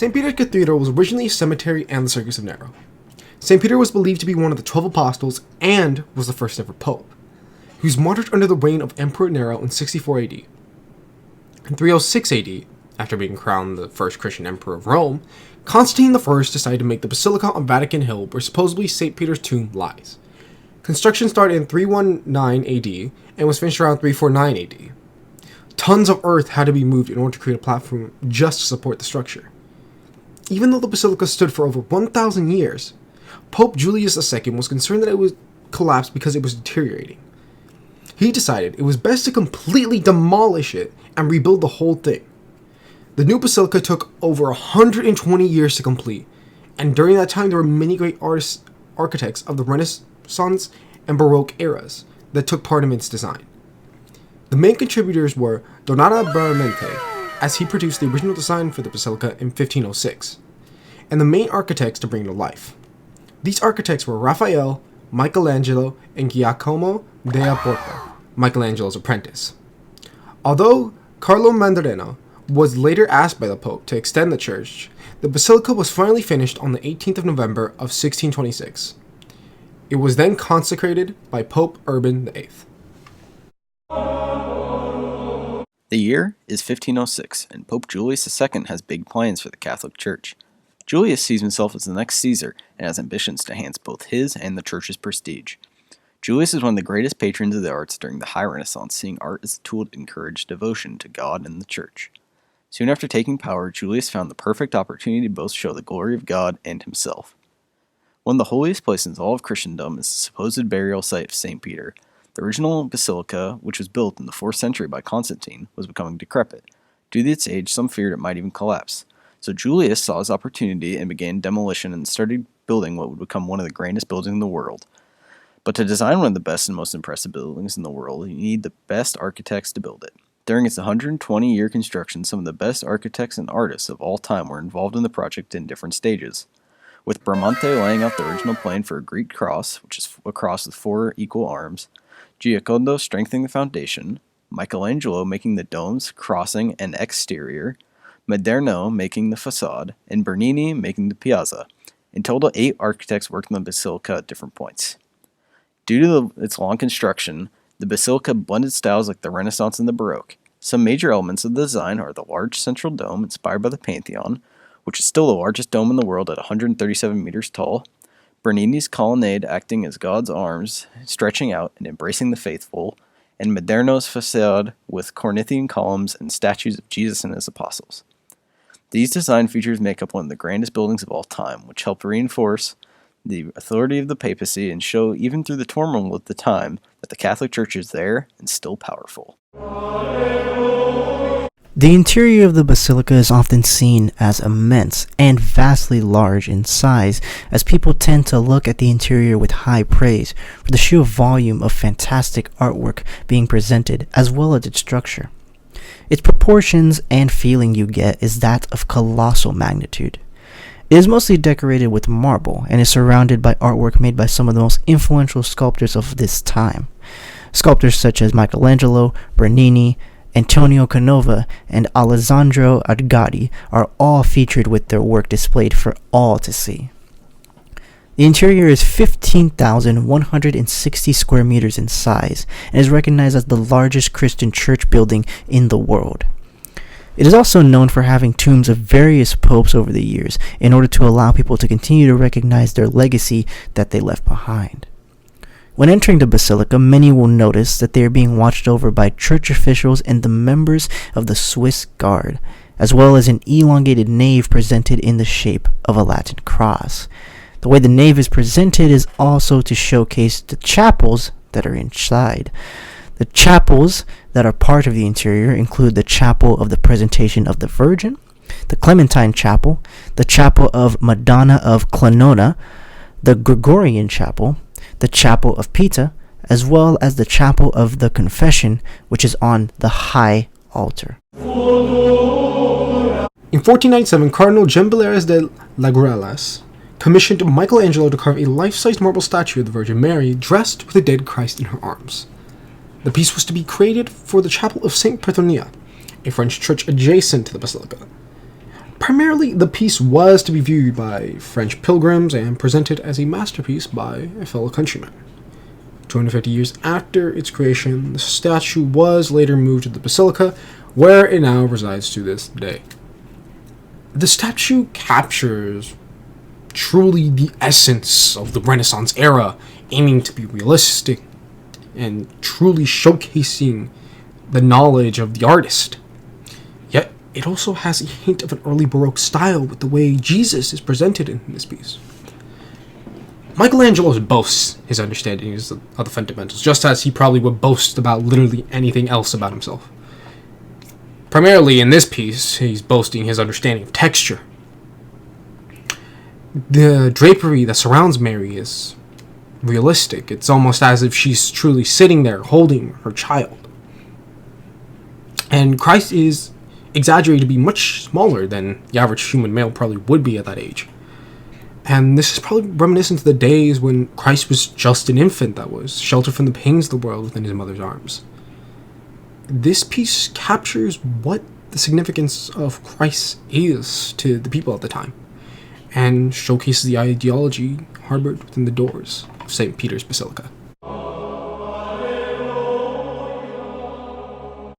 St. Peter's Cathedral was originally a cemetery and the Circus of Nero. St. Peter was believed to be one of the 12 apostles and was the first ever pope. He was martyred under the reign of Emperor Nero in 64 AD. In 306 AD, after being crowned the first Christian emperor of Rome, Constantine I decided to make the Basilica on Vatican Hill where supposedly St. Peter's tomb lies. Construction started in 319 AD and was finished around 349 AD. Tons of earth had to be moved in order to create a platform just to support the structure. Even though the Basilica stood for over 1,000 years, Pope Julius II was concerned that it would collapse because it was deteriorating. He decided it was best to completely demolish it and rebuild the whole thing. The new basilica took over 120 years to complete, and during that time there were many great architects of the Renaissance and Baroque eras that took part in its design. The main contributors were Donato Bramante, as he produced the original design for the basilica in 1506, and the main architects to bring it to life. These architects were Raphael, Michelangelo, and Giacomo della Porta, Michelangelo's apprentice. Although Carlo Madareno was later asked by the Pope to extend the church, the basilica was finally finished on the 18th of November of 1626. It was then consecrated by Pope Urban VIII. The year is 1506, and Pope Julius II has big plans for the Catholic Church. Julius sees himself as the next Caesar and has ambitions to enhance both his and the Church's prestige. Julius is one of the greatest patrons of the arts during the High Renaissance, seeing art as a tool to encourage devotion to God and the Church. Soon after taking power, Julius found the perfect opportunity to both show the glory of God and himself. One of the holiest places in all of Christendom is the supposed burial site of St. Peter. The original basilica, which was built in the 4th century by Constantine, was becoming decrepit. Due to its age, some feared it might even collapse. So Julius saw his opportunity and began demolition and started building what would become one of the grandest buildings in the world. But to design one of the best and most impressive buildings in the world, you need the best architects to build it. During its 120-year construction, some of the best architects and artists of all time were involved in the project in different stages. With Bramante laying out the original plan for a Greek cross, which is a cross with 4 equal arms, Giacomo strengthening the foundation, Michelangelo making the domes, crossing, and exterior, Maderno making the facade, and Bernini making the piazza. In total, 8 architects worked on the basilica at different points. Due to its long construction, the basilica blended styles like the Renaissance and the Baroque. Some major elements of the design are the large central dome inspired by the Pantheon, which is still the largest dome in the world at 137 meters tall, Bernini's colonnade acting as God's arms, stretching out and embracing the faithful, and Maderno's facade with Corinthian columns and statues of Jesus and his apostles. These design features make up one of the grandest buildings of all time, which helped reinforce the authority of the papacy and show, even through the turmoil of the time, that the Catholic Church is there and still powerful. The interior of the basilica is often seen as immense and vastly large in size, as people tend to look at the interior with high praise for the sheer volume of fantastic artwork being presented, as well as its structure. Its proportions and feeling you get is that of colossal magnitude. It is mostly decorated with marble and is surrounded by artwork made by some of the most influential sculptors of this time. Sculptors such as Michelangelo, Bernini, Antonio Canova, and Alessandro Agatti are all featured with their work displayed for all to see. The interior is 15,160 square meters in size and is recognized as the largest Christian church building in the world. It is also known for having tombs of various popes over the years in order to allow people to continue to recognize their legacy that they left behind. When entering the basilica, many will notice that they are being watched over by church officials and the members of the Swiss Guard, as well as an elongated nave presented in the shape of a Latin cross. The way the nave is presented is also to showcase the chapels that are inside. The chapels that are part of the interior include the Chapel of the Presentation of the Virgin, the Clementine Chapel, the Chapel of Madonna of Clanona, the Gregorian Chapel, the Chapel of Pieta, as well as the Chapel of the Confession, which is on the high altar. In 1497, Cardinal Gembaleres de Lagueras commissioned Michelangelo to carve a life-size marble statue of the Virgin Mary dressed with the dead Christ in her arms. The piece was to be created for the Chapel of St. Petronia, a French church adjacent to the basilica. Primarily, the piece was to be viewed by French pilgrims and presented as a masterpiece by a fellow countryman. 250 years after its creation, the statue was later moved to the Basilica, where it now resides to this day. The statue captures truly the essence of the Renaissance era, aiming to be realistic and truly showcasing the knowledge of the artist. Yet, it also has a hint of an early Baroque style with the way Jesus is presented in this piece. Michelangelo boasts his understanding of the fundamentals, just as he probably would boast about literally anything else about himself. Primarily in this piece, he's boasting his understanding of texture. The drapery that surrounds Mary is realistic. It's almost as if she's truly sitting there holding her child. And Christ is exaggerated to be much smaller than the average human male probably would be at that age. And this is probably reminiscent to the days when Christ was just an infant that was sheltered from the pains of the world within his mother's arms. This piece captures what the significance of Christ is to the people at the time, and showcases the ideology harbored within the doors of St. Peter's Basilica.